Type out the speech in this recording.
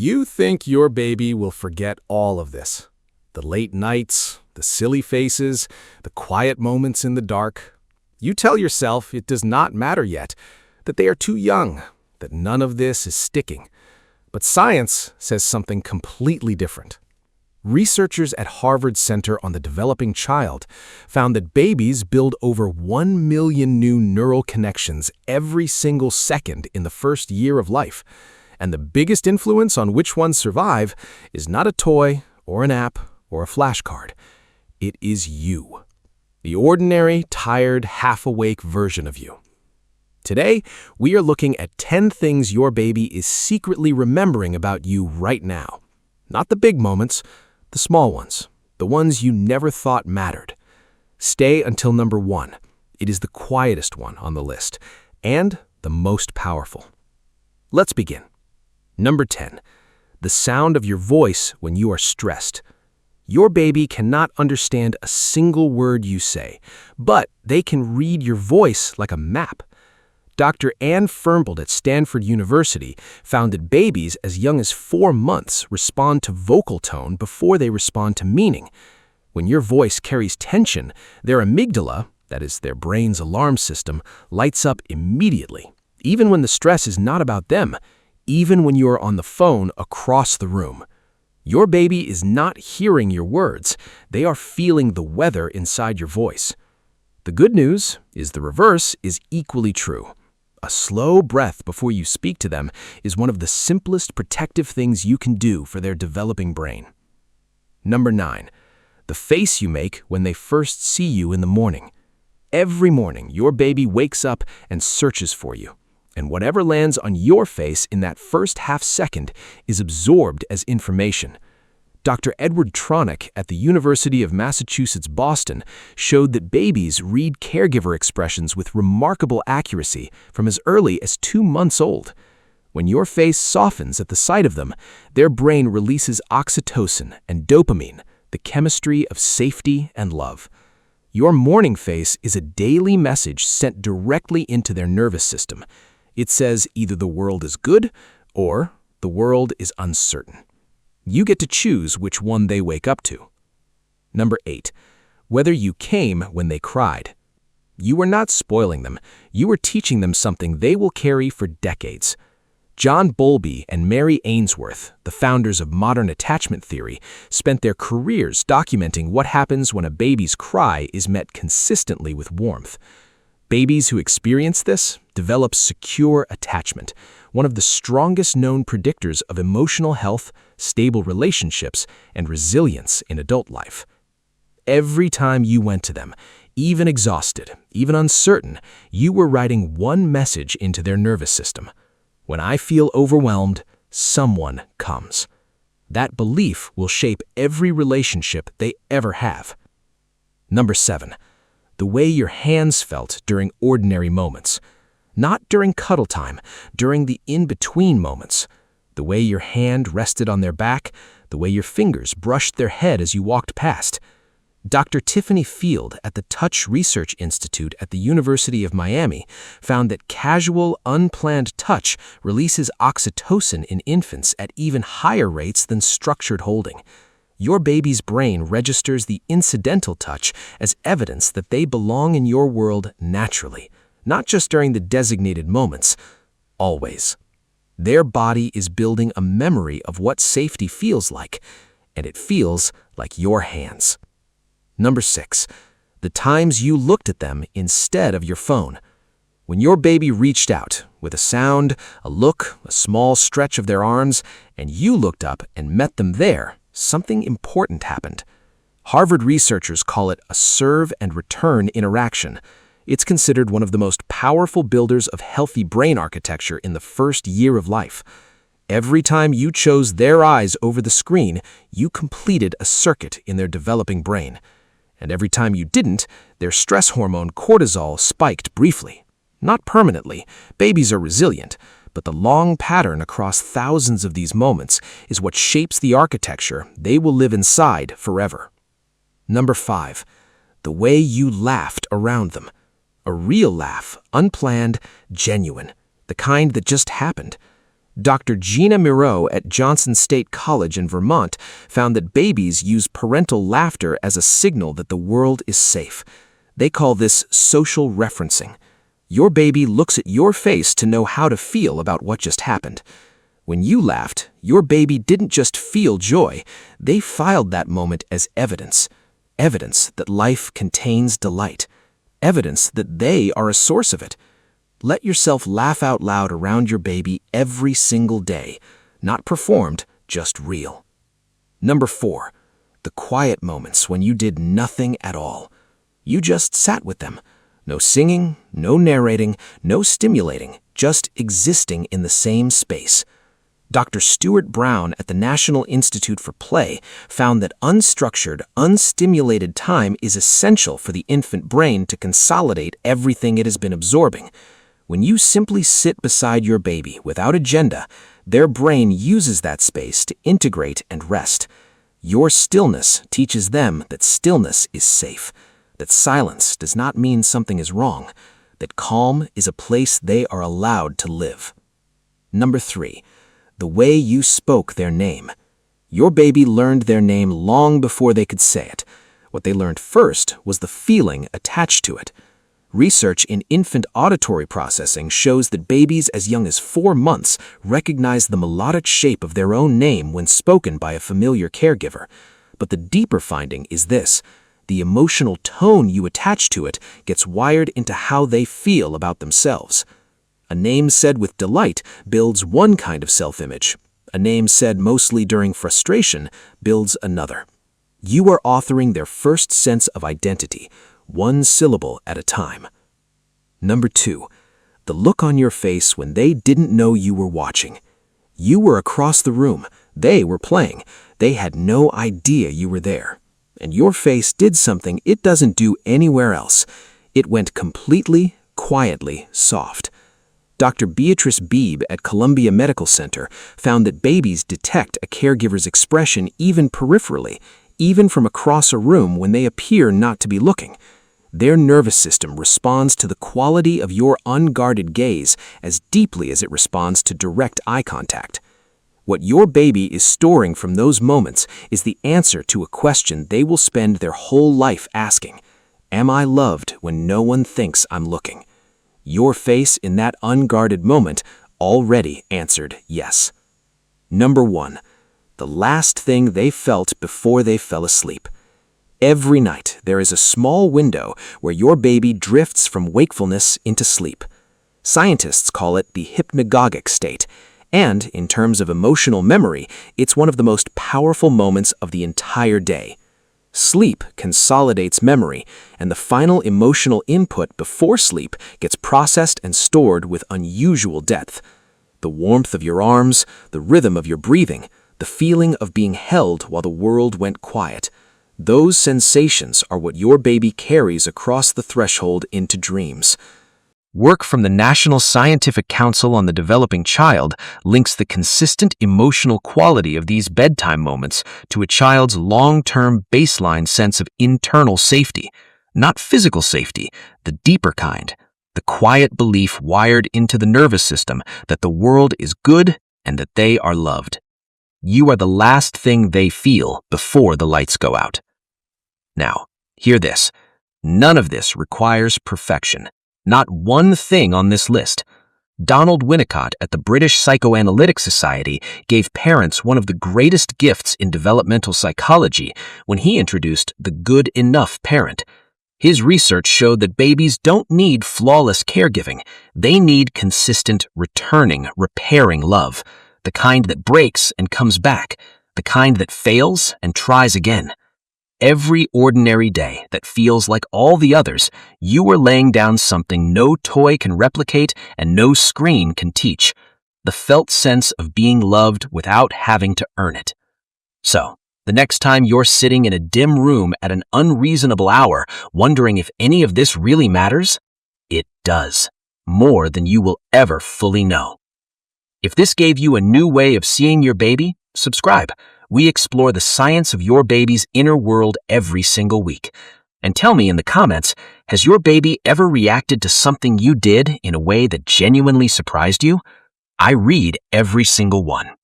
You think your baby will forget all of this. The late nights, the silly faces, the quiet moments in the dark. You tell yourself it does not matter yet, that they are too young, that none of this is sticking. But science says something completely different. Researchers at Harvard Center on the Developing Child found that babies build over 1 million new neural connections every single second in the first year of life. And the biggest influence on which ones survive is not a toy or an app or a flashcard. It is you. The ordinary, tired, half-awake version of you. Today, we are looking at 10 things your baby is secretly remembering about you right now. Not the big moments, the small ones, the ones you never thought mattered. Stay until number 1. It is the quietest one on the list, and the most powerful. Let's begin. Number 10. The sound of your voice when you are stressed. Your baby cannot understand a single word you say, but they can read your voice like a map. Dr. Anne Fernbold at Stanford University found that babies as young as 4 months respond to vocal tone before they respond to meaning. When your voice carries tension, their amygdala, that is their brain's alarm system, lights up immediately, even when the stress is not about them, even when you are on the phone across the room. Your baby is not hearing your words, they are feeling the weather inside your voice. The good news is the reverse is equally true. A slow breath before you speak to them is one of the simplest protective things you can do for their developing brain. Number 9. The face you make when they first see you in the morning. Every morning, your baby wakes up and searches for you. And whatever lands on your face in that first half second is absorbed as information. Dr. Edward Tronick at the University of Massachusetts, Boston, showed that babies read caregiver expressions with remarkable accuracy from as early as 2 months old. When your face softens at the sight of them, their brain releases oxytocin and dopamine, the chemistry of safety and love. Your morning face is a daily message sent directly into their nervous system. It says either the world is good or the world is uncertain. You get to choose which one they wake up to. Number 8. Whether you came when they cried. You were not spoiling them. You were teaching them something they will carry for decades. John Bowlby and Mary Ainsworth, the founders of modern attachment theory, spent their careers documenting what happens when a baby's cry is met consistently with warmth. Babies who experience this develop secure attachment, one of the strongest known predictors of emotional health, stable relationships, and resilience in adult life. Every time you went to them, even exhausted, even uncertain, you were writing one message into their nervous system. When I feel overwhelmed, someone comes. That belief will shape every relationship they ever have. Number 7. The way your hands felt during ordinary moments. Not during cuddle time, during the in-between moments. The way your hand rested on their back, the way your fingers brushed their head as you walked past. Dr. Tiffany Field at the Touch Research Institute at the University of Miami found that casual, unplanned touch releases oxytocin in infants at even higher rates than structured holding. Your baby's brain registers the incidental touch as evidence that they belong in your world naturally, not just during the designated moments, always. Their body is building a memory of what safety feels like, and it feels like your hands. Number 6. The times you looked at them instead of your phone. When your baby reached out, with a sound, a look, a small stretch of their arms, and you looked up and met them there, something important happened. Harvard researchers call it a serve and return interaction. It's considered one of the most powerful builders of healthy brain architecture in the first year of life. Every time you chose their eyes over the screen, you completed a circuit in their developing brain. And every time you didn't, their stress hormone cortisol spiked briefly. Not permanently. Babies are resilient. But the long pattern across thousands of these moments is what shapes the architecture they will live inside forever. Number 5. The way you laughed around them. A real laugh, unplanned, genuine, the kind that just happened. Dr. Gina Miro at Johnson State College in Vermont found that babies use parental laughter as a signal that the world is safe. They call this social referencing. Your baby looks at your face to know how to feel about what just happened. When you laughed, your baby didn't just feel joy, they filed that moment as evidence. Evidence that life contains delight. Evidence that they are a source of it. Let yourself laugh out loud around your baby every single day. Not performed, just real. Number 4, the quiet moments when you did nothing at all. You just sat with them. No singing, no narrating, no stimulating, just existing in the same space. Dr. Stuart Brown at the National Institute for Play found that unstructured, unstimulated time is essential for the infant brain to consolidate everything it has been absorbing. When you simply sit beside your baby without agenda, their brain uses that space to integrate and rest. Your stillness teaches them that stillness is safe, that silence does not mean something is wrong, that calm is a place they are allowed to live. Number 3. The way you spoke their name. Your baby learned their name long before they could say it. What they learned first was the feeling attached to it. Research in infant auditory processing shows that babies as young as 4 months recognize the melodic shape of their own name when spoken by a familiar caregiver. But the deeper finding is this: the emotional tone you attach to it gets wired into how they feel about themselves. A name said with delight builds one kind of self-image. A name said mostly during frustration builds another. You are authoring their first sense of identity, one syllable at a time. Number 2, the look on your face when they didn't know you were watching. You were across the room. They were playing. They had no idea you were there. And your face did something it doesn't do anywhere else. It went completely, quietly soft. Dr. Beatrice Beebe at Columbia Medical Center found that babies detect a caregiver's expression even peripherally, even from across a room when they appear not to be looking. Their nervous system responds to the quality of your unguarded gaze as deeply as it responds to direct eye contact. What your baby is storing from those moments is the answer to a question they will spend their whole life asking: am I loved when no one thinks I'm looking? Your face in that unguarded moment already answered yes. Number 1, the last thing they felt before they fell asleep. Every night, there is a small window where your baby drifts from wakefulness into sleep. Scientists call it the hypnagogic state, and in terms of emotional memory, it's one of the most powerful moments of the entire day. Sleep consolidates memory, and the final emotional input before sleep gets processed and stored with unusual depth. The warmth of your arms, the rhythm of your breathing, the feeling of being held while the world went quiet. Those sensations are what your baby carries across the threshold into dreams. Work from the National Scientific Council on the Developing Child links the consistent emotional quality of these bedtime moments to a child's long-term baseline sense of internal safety, not physical safety, the deeper kind, the quiet belief wired into the nervous system that the world is good and that they are loved. You are the last thing they feel before the lights go out. Now, hear this. None of this requires perfection. Not one thing on this list. Donald Winnicott at the British Psychoanalytic Society gave parents one of the greatest gifts in developmental psychology when he introduced the good enough parent. His research showed that babies don't need flawless caregiving. They need consistent, returning, repairing love. The kind that breaks and comes back. The kind that fails and tries again. Every ordinary day that feels like all the others, you are laying down something no toy can replicate and no screen can teach. The felt sense of being loved without having to earn it. So, the next time you're sitting in a dim room at an unreasonable hour, wondering if any of this really matters, it does. More than you will ever fully know. If this gave you a new way of seeing your baby, subscribe. We explore the science of your baby's inner world every single week. And tell me in the comments, has your baby ever reacted to something you did in a way that genuinely surprised you? I read every single one.